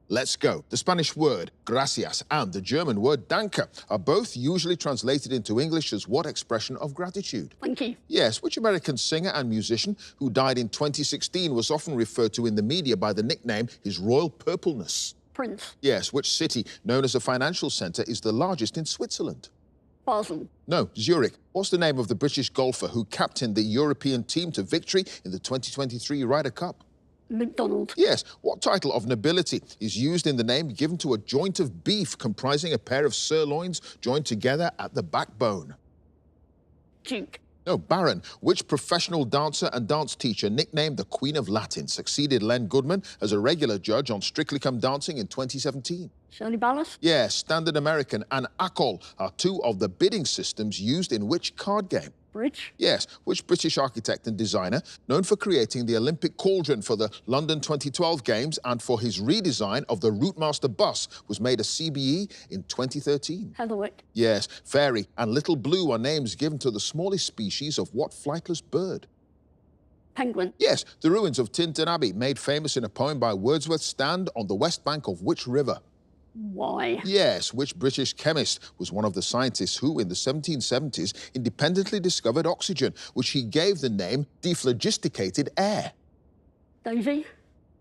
Let's go. The Spanish word gracias and the German word danke are both usually translated into English as what expression of gratitude? Thank you. Yes, which American singer and musician who died in 2016 was often referred to in the media by the nickname His Royal Purpleness? Prince. Yes, which city, known as a financial centre, is the largest in Switzerland? Basel. No, Zurich. What's the name of the British golfer who captained the European team to victory in the 2023 Ryder Cup? McDonald. Yes. What title of nobility is used in the name given to a joint of beef comprising a pair of sirloins joined together at the backbone? Duke. No, Baron. Which professional dancer and dance teacher nicknamed the Queen of Latin succeeded Len Goodman as a regular judge on Strictly Come Dancing in 2017? Shirley Ballas. Yes, Standard American and ACOL are two of the bidding systems used in which card game? Bridge. Yes, which British architect and designer, known for creating the Olympic cauldron for the London 2012 Games and for his redesign of the Routemaster bus, was made a CBE in 2013? Heatherwick. Yes, Fairy and Little Blue are names given to the smallest species of what flightless bird? Penguin. Yes, the ruins of Tintern Abbey, made famous in a poem by Wordsworth, stand on the west bank of which river? Why? Yes, which British chemist was one of the scientists who, in the 1770s, independently discovered oxygen, which he gave the name dephlogisticated air? Davy.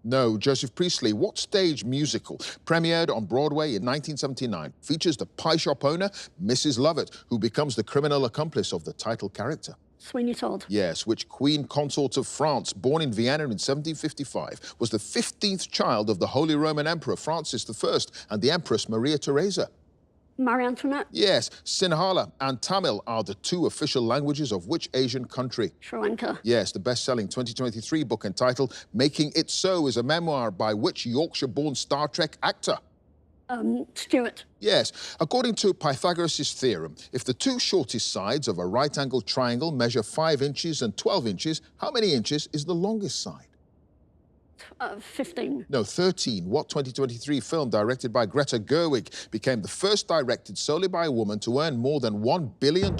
No, Joseph Priestley. What stage musical, premiered on Broadway in 1979, features the pie shop owner, Mrs. Lovett, who becomes the criminal accomplice of the title character? Sweeney Todd. Yes, which Queen Consort of France, born in Vienna in 1755, was the 15th child of the Holy Roman Emperor Francis I and the Empress Maria Theresa? Marie Antoinette. Yes, Sinhala and Tamil are the two official languages of which Asian country? Sri Lanka. Yes, the best-selling 2023 book entitled Making It So is a memoir by which Yorkshire-born Star Trek actor? Stewart. Yes. According to Pythagoras' theorem, if the two shortest sides of a right-angled triangle measure 5 inches and 12 inches, how many inches is the longest side? 15. No, 13. What 2023 film directed by Greta Gerwig became the first directed solely by a woman to earn more than $1 billion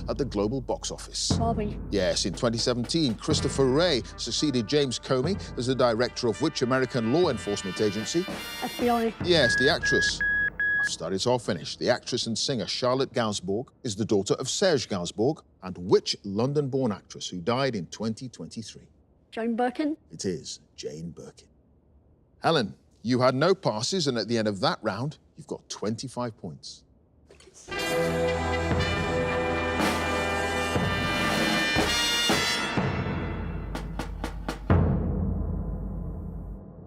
at the global box office? Barbie. Yes, in 2017, Christopher Wray succeeded James Comey as the director of which American law enforcement agency? FBI. Yes, the actress. I've started, so I'll finish. The actress and singer Charlotte Gainsbourg is the daughter of Serge Gainsbourg, and which London-born actress who died in 2023? Jane Birkin. It is Jane Birkin. Helen, you had no passes, and at the end of that round, you've got 25 points.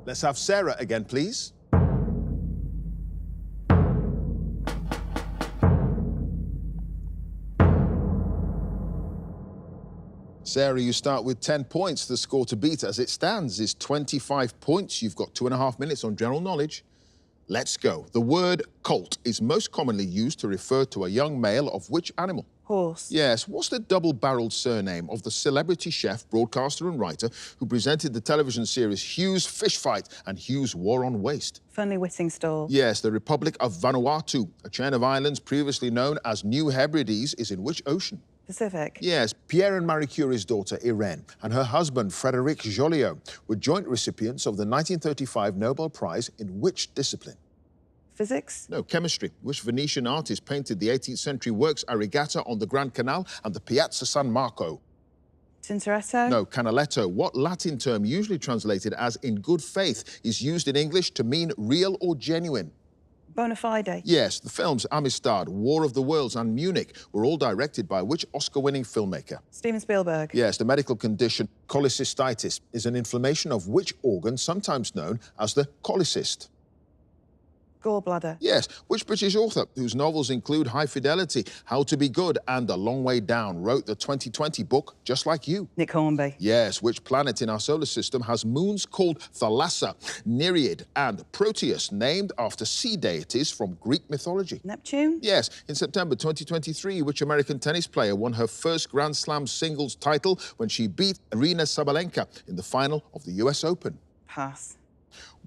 Let's have Sarah again, please. Sarah, you start with 10 points. The score to beat as it stands is 25 points. You've got 2.5 minutes on general knowledge. Let's go. The word colt is most commonly used to refer to a young male of which animal? Horse. Yes. What's the double-barreled surname of the celebrity chef, broadcaster and writer who presented the television series Hugh's Fish Fight and Hugh's War on Waste? Funny Whittingstall. Yes. The Republic of Vanuatu, a chain of islands previously known as New Hebrides, is in which ocean? Pacific. Yes, Pierre and Marie Curie's daughter, Irene, and her husband, Frédéric Joliot, were joint recipients of the 1935 Nobel Prize in which discipline? Physics. No, chemistry. Which Venetian artist painted the 18th century works Arigata on the Grand Canal and the Piazza San Marco? Tintoretto. No, Canaletto. What Latin term, usually translated as in good faith, is used in English to mean real or genuine? Bona fide. Yes, the films Amistad, War of the Worlds and Munich were all directed by which Oscar-winning filmmaker? Steven Spielberg. Yes, the medical condition cholecystitis is an inflammation of which organ, sometimes known as the cholecyst? Gallbladder. Yes, which British author, whose novels include High Fidelity, How to Be Good and A Long Way Down, wrote the 2020 book Just Like You? Nick Hornby. Yes, which planet in our solar system has moons called Thalassa, Nereid and Proteus, named after sea deities from Greek mythology? Neptune. Yes, in September 2023, which American tennis player won her first Grand Slam singles title when she beat Aryna Sabalenka in the final of the US Open? Pass.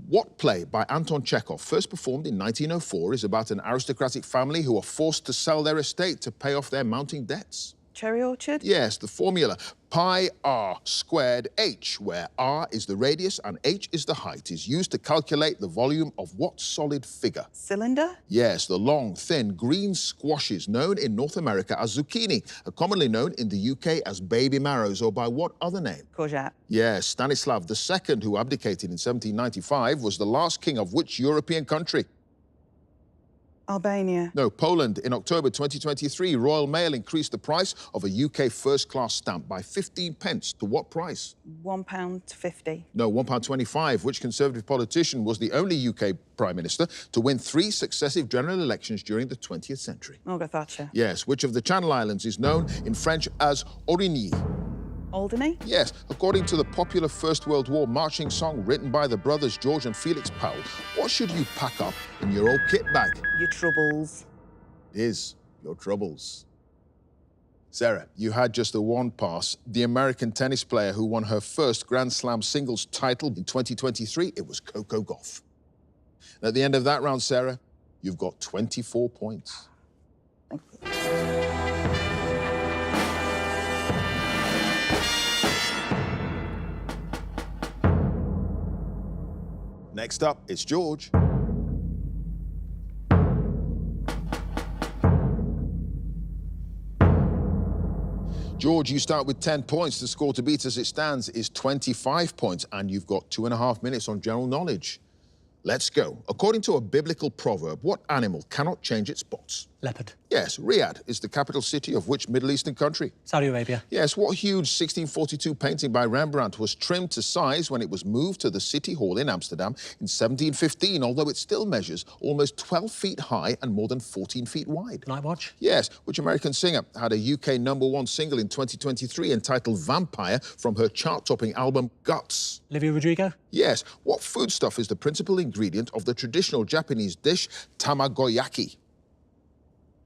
What play by Anton Chekhov, first performed in 1904, is about an aristocratic family who are forced to sell their estate to pay off their mounting debts? Cherry Orchard? Yes, the formula pi r squared h, where r is the radius and h is the height, is used to calculate the volume of what solid figure? Cylinder? Yes, the long, thin, green squashes known in North America as zucchini are commonly known in the UK as baby marrows, or by what other name? Courgette. Yes, Stanislav II, who abdicated in 1795, was the last king of which European country? Albania. No, Poland. In October 2023, Royal Mail increased the price of a UK first-class stamp by 15 pence. To what price? £1.50. No, £1.25. Which Conservative politician was the only UK Prime Minister to win 3 successive general elections during the 20th century? Margaret Thatcher. Yes. Which of the Channel Islands is known in French as Origny? Alderney. Yes. According to the popular First World War marching song written by the brothers George and Felix Powell, what should you pack up in your old kit bag? Your troubles. It is your troubles. Sarah, you had just the one pass. The American tennis player who won her first Grand Slam singles title in 2023, it was Coco Gauff. And at the end of that round, Sarah, you've got 24 points. Thank you. Next up, it's George. George, you start with 10 points. The score to beat as it stands is 25 points, and you've got 2.5 minutes on general knowledge. Let's go. According to a biblical proverb, what animal cannot change its spots? Leopard. Yes, Riyadh is the capital city of which Middle Eastern country? Saudi Arabia. Yes, what huge 1642 painting by Rembrandt was trimmed to size when it was moved to the City Hall in Amsterdam in 1715, although it still measures almost 12 feet high and more than 14 feet wide? Night Watch. Yes, which American singer had a UK #1 single in 2023 entitled Vampire from her chart-topping album Guts? Olivia Rodrigo. Yes, what foodstuff is the principal ingredient of the traditional Japanese dish tamagoyaki?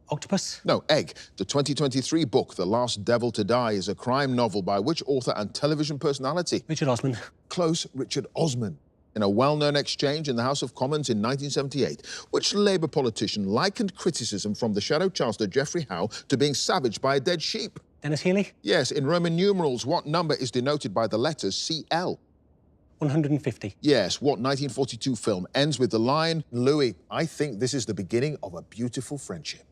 Octopus? No, egg. The 2023 book, The Last Devil to Die, is a crime novel by which author and television personality? Richard Osman. Close, Richard Osman. In a well-known exchange in the House of Commons in 1978, which Labour politician likened criticism from the Shadow Chancellor Geoffrey Howe to being savaged by a dead sheep? Dennis Healy. Yes, in Roman numerals, what number is denoted by the letters CL? 150. Yes, what 1942 film ends with the line, Louis, I think this is the beginning of a beautiful friendship?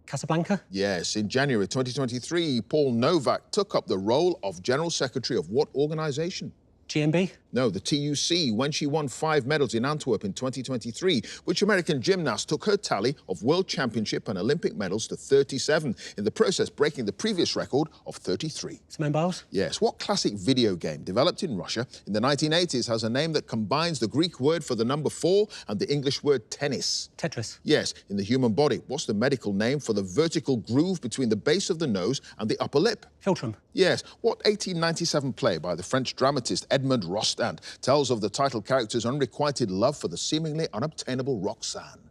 Casablanca? Yes, in January 2023, Paul Novak took up the role of General Secretary of what organisation? GMB? No, the TUC, when she won 5 medals in Antwerp in 2023, which American gymnast took her tally of World Championship and Olympic medals to 37, in the process breaking the previous record of 33. Simone Biles? Yes, what classic video game developed in Russia in the 1980s has a name that combines the Greek word for the number 4 and the English word tennis? Tetris. Yes, in the human body, what's the medical name for the vertical groove between the base of the nose and the upper lip? Philtrum. Yes, what 1897 play by the French dramatist Edmond Rostand tells of the title character's unrequited love for the seemingly unobtainable Roxanne?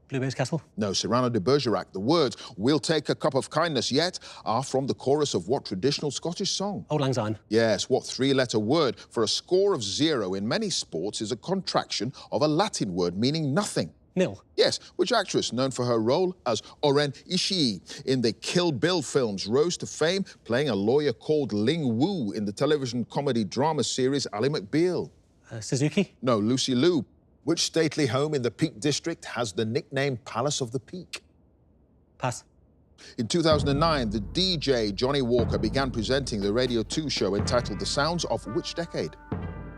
Bluebeard's Castle? No, Cyrano de Bergerac. The words, we'll take a cup of kindness yet, are from the chorus of what traditional Scottish song? Auld Lang Syne. Yes, what 3-letter word for a score of 0 in many sports is a contraction of a Latin word meaning nothing? Nil. Yes, which actress, known for her role as Oren Ishii in the Kill Bill films, rose to fame playing a lawyer called Ling Wu in the television comedy drama series Ally McBeal? Suzuki? No, Lucy Liu. Which stately home in the Peak District has the nickname Palace of the Peak? Pass. In 2009, the DJ Johnny Walker began presenting the Radio 2 show entitled The Sounds of which decade?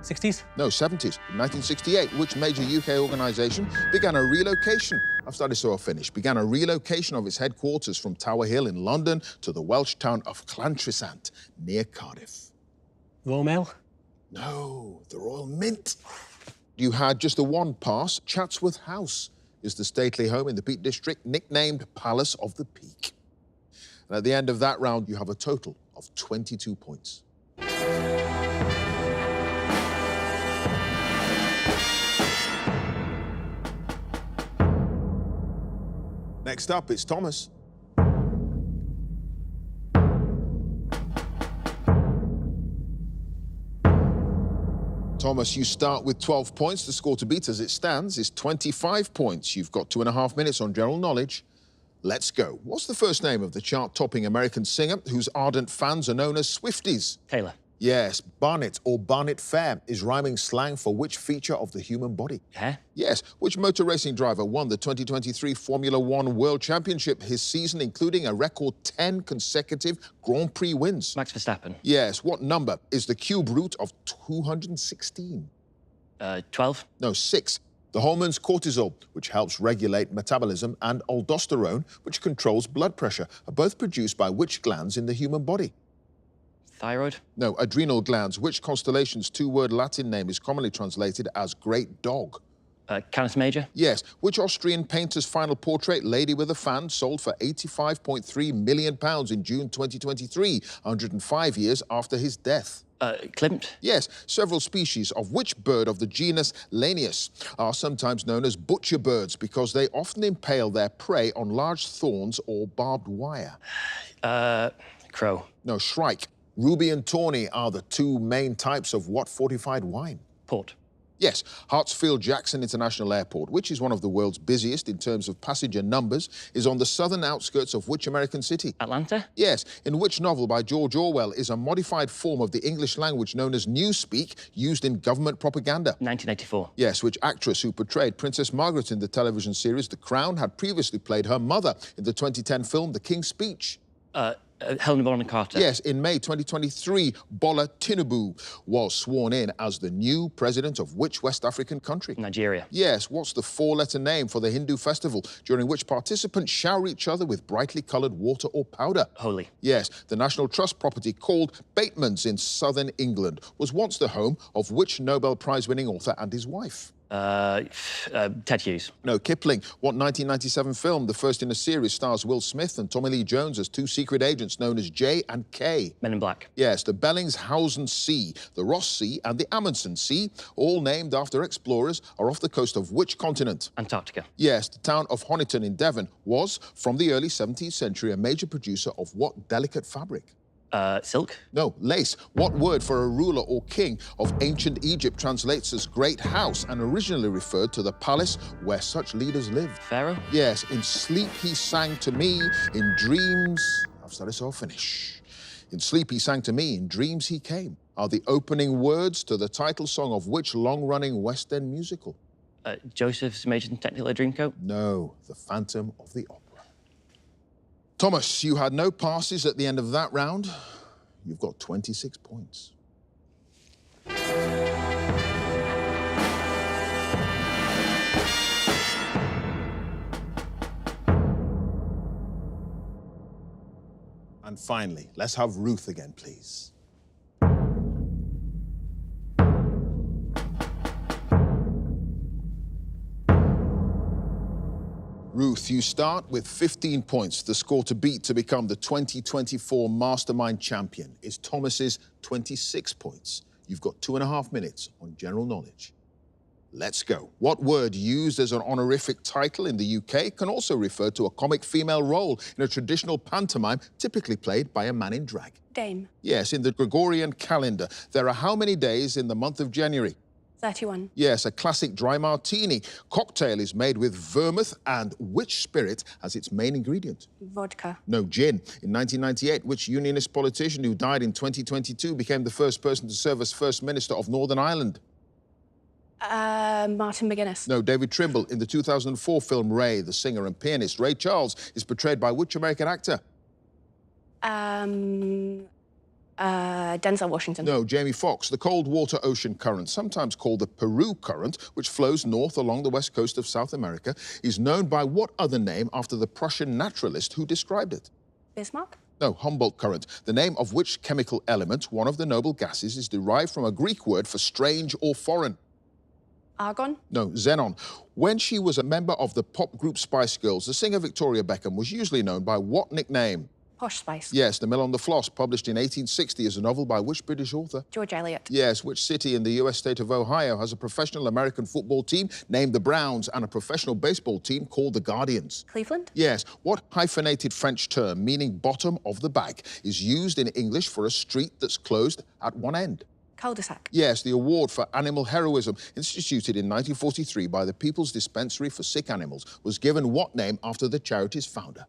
60s? No, 70s. In 1968, which major UK organisation began a relocation? I've started, so I'll finish. Began a relocation of its headquarters from Tower Hill in London to the Welsh town of Llantrisant, near Cardiff. Royal Mail? No, the Royal Mint. You had just the one pass. Chatsworth House is the stately home in the Peak District, nicknamed Palace of the Peak. And at the end of that round, you have a total of 22 points. Next up, it's Thomas. Thomas, you start with 12 points. The score to beat as it stands is 25 points. You've got 2.5 minutes on general knowledge. Let's go. What's the first name of the chart-topping American singer whose ardent fans are known as Swifties? Taylor. Yes, Barnet or Barnet Fair is rhyming slang for which feature of the human body? Hair? Yes, which motor racing driver won the 2023 Formula One World Championship his season, including a record 10 consecutive Grand Prix wins? Max Verstappen. Yes, what number is the cube root of 216? 12? No, 6. The hormones cortisol, which helps regulate metabolism, and aldosterone, which controls blood pressure, are both produced by which glands in the human body? Thyroid? No, adrenal glands. Which constellation's two-word Latin name is commonly translated as Great Dog? Canis Major? Yes. Which Austrian painter's final portrait, Lady with a Fan, sold for £85.3 million in June 2023, 105 years after his death? Klimt? Yes. Several species of which bird of the genus Lanius are sometimes known as butcher birds because they often impale their prey on large thorns or barbed wire? Crow. No, shrike. Ruby and tawny are the two main types of what fortified wine? Port. Yes, Hartsfield-Jackson International Airport, which is one of the world's busiest in terms of passenger numbers, is on the southern outskirts of which American city? Atlanta? Yes. In which novel by George Orwell is a modified form of the English language known as Newspeak used in government propaganda? 1984. Yes, which actress who portrayed Princess Margaret in the television series The Crown had previously played her mother in the 2010 film The King's Speech? Helena Bonham Carter. Yes, in May 2023, Bola Tinubu was sworn in as the new president of which West African country? Nigeria. Yes, what's the four-letter name for the Hindu festival during which participants shower each other with brightly coloured water or powder? Holy. Yes, the National Trust property called Bateman's in southern England was once the home of which Nobel Prize-winning author and his wife? Ted Hughes. No, Kipling. What 1997 film, the first in a series, stars Will Smith and Tommy Lee Jones as two secret agents known as J and K? Men in Black. Yes, the Bellingshausen Sea, the Ross Sea and the Amundsen Sea, all named after explorers, are off the coast of which continent? Antarctica. Yes, the town of Honiton in Devon was, from the early 17th century, a major producer of what delicate fabric? Silk? No, lace. What word for a ruler or king of ancient Egypt translates as great house and originally referred to the palace where such leaders lived? Pharaoh? Yes, in sleep he sang to me, in dreams... I've said it, so I'll finish. In sleep he sang to me, in dreams he came, are the opening words to the title song of which long-running West End musical? Joseph's Amazing Technicolor Dreamcoat? No, The Phantom of the Opera. Thomas, you had no passes at the end of that round. You've got 26 points. And finally, let's have Ruth again, please. Ruth, you start with 15 points, the score to beat to become the 2024 Mastermind champion is Thomas's 26 points. You've got 2.5 minutes on general knowledge. Let's go. What word used as an honorific title in the UK can also refer to a comic female role in a traditional pantomime typically played by a man in drag? Dame. Yes, in the Gregorian calendar, there are how many days in the month of January? 31. Yes, a classic dry martini. Cocktail is made with vermouth and which spirit as its main ingredient? Vodka. No, gin. In 1998, which unionist politician who died in 2022 became the first person to serve as First Minister of Northern Ireland? Martin McGuinness. No, David Trimble. In the 2004 film Ray, the singer and pianist Ray Charles is portrayed by which American actor? Denzel Washington. No, Jamie Foxx. The cold water ocean current, sometimes called the Peru Current, which flows north along the west coast of South America, is known by what other name after the Prussian naturalist who described it? Bismarck. No, Humboldt Current. The name of which chemical element, one of the noble gases, is derived from a Greek word for strange or foreign? Argon. No, xenon. When she was a member of the pop group Spice Girls, the singer Victoria Beckham was usually known by what nickname? Posh Spice. Yes, The Mill on the Floss, published in 1860 as a novel by which British author? George Eliot. Yes, which city in the US state of Ohio has a professional American football team named the Browns and a professional baseball team called the Guardians? Cleveland. Yes, what hyphenated French term meaning bottom of the bag is used in English for a street that's closed at one end? Cul-de-sac. Yes, the award for animal heroism, instituted in 1943 by the People's Dispensary for Sick Animals, was given what name after the charity's founder?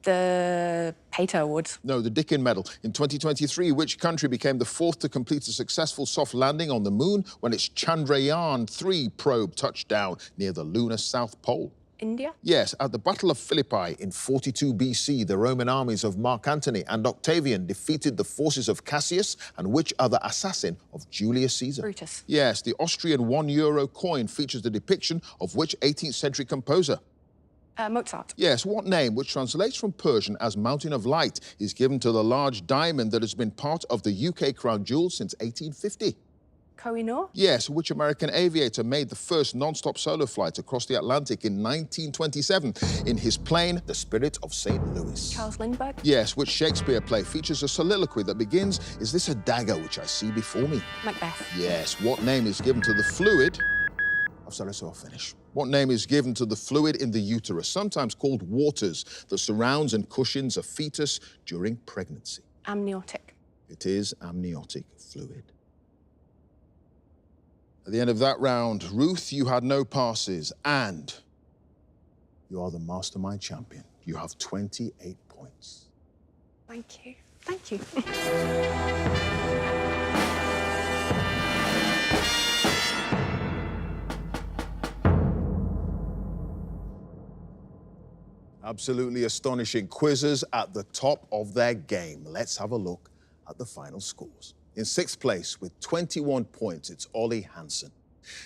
The Pater Awards. No, the Dickin Medal. In 2023, which country became the fourth to complete a successful soft landing on the moon when its Chandrayaan-3 probe touched down near the lunar South Pole? India? Yes, at the Battle of Philippi in 42 BC, the Roman armies of Mark Antony and Octavian defeated the forces of Cassius and which other assassin of Julius Caesar? Brutus. Yes, the Austrian €1 coin features the depiction of which 18th century composer? Mozart. Yes, what name, which translates from Persian as Mountain of Light, is given to the large diamond that has been part of the UK crown jewel since 1850? Kohinoor? Yes, which American aviator made the first non-stop solo flight across the Atlantic in 1927 in his plane, The Spirit of St. Louis? Charles Lindbergh? Yes, which Shakespeare play features a soliloquy that begins, "Is this a dagger which I see before me?" Macbeth. Yes, what name is given to the fluid... I'm sorry, so I'll finish. What name is given to the fluid in the uterus, sometimes called waters, that surrounds and cushions a fetus during pregnancy? Amniotic. It is amniotic fluid. At the end of that round, Ruth, you had no passes, and you are the Mastermind champion. You have 28 points. Thank you. Thank you. Absolutely astonishing quizzers at the top of their game. Let's have a look at the final scores. In 6th place with 21 points, it's Ollie Hansen.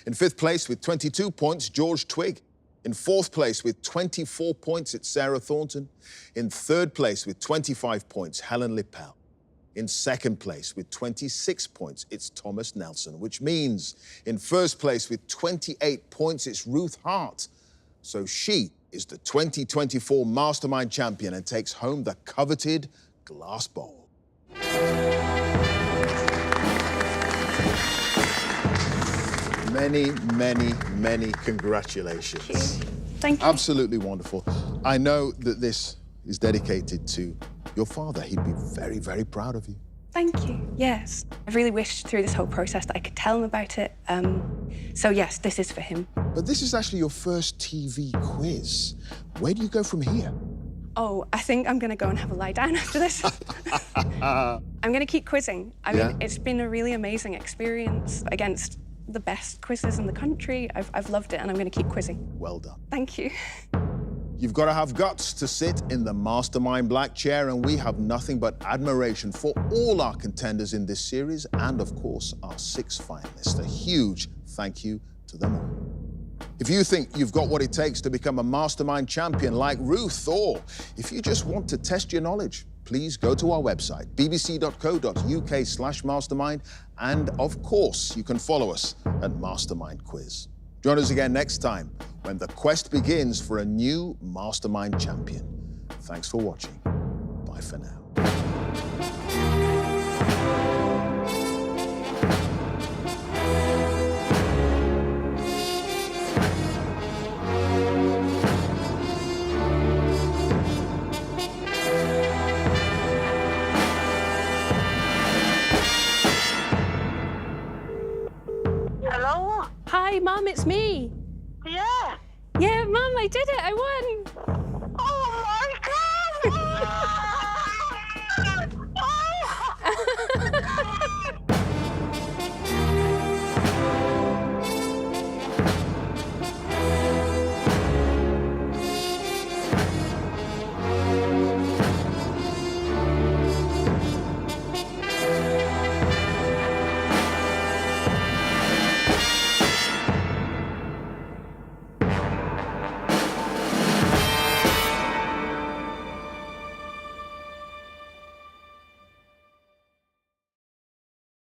In 5th place with 22 points, George Twigg. In 4th place with 24 points, it's Sarah Thornton. In 3rd place with 25 points, Helen Lippel. In 2nd place with 26 points, it's Thomas Nelson, which means in 1st place with 28 points, it's Ruth Hart. So she is the 2024 Mastermind champion and takes home the coveted glass bowl. Many, many, many congratulations. Thank you. Absolutely wonderful. I know that this is dedicated to your father. He'd be very, very proud of you. Thank you. Yes. I've really wished through this whole process that I could tell him about it. So yes, this is for him. But this is actually your first TV quiz. Where do you go from here? Oh, I think I'm going to go and have a lie down after this. I'm going to keep quizzing. I mean, it's been a really amazing experience against the best quizzes in the country. I've loved it, and I'm going to keep quizzing. Well done. Thank you. You've got to have guts to sit in the Mastermind Black chair, and we have nothing but admiration for all our contenders in this series and, of course, our 6 finalists. A huge thank you to them all. If you think you've got what it takes to become a Mastermind champion like Ruth, or if you just want to test your knowledge, please go to our website, bbc.co.uk/mastermind, and of course, you can follow us at Mastermind Quiz. Join us again next time when the quest begins for a new Mastermind champion. Thanks for watching. Bye for now. Hello? Hi, Mum, it's me. Yeah. Yeah, Mum, I did it. I won. Oh, my God!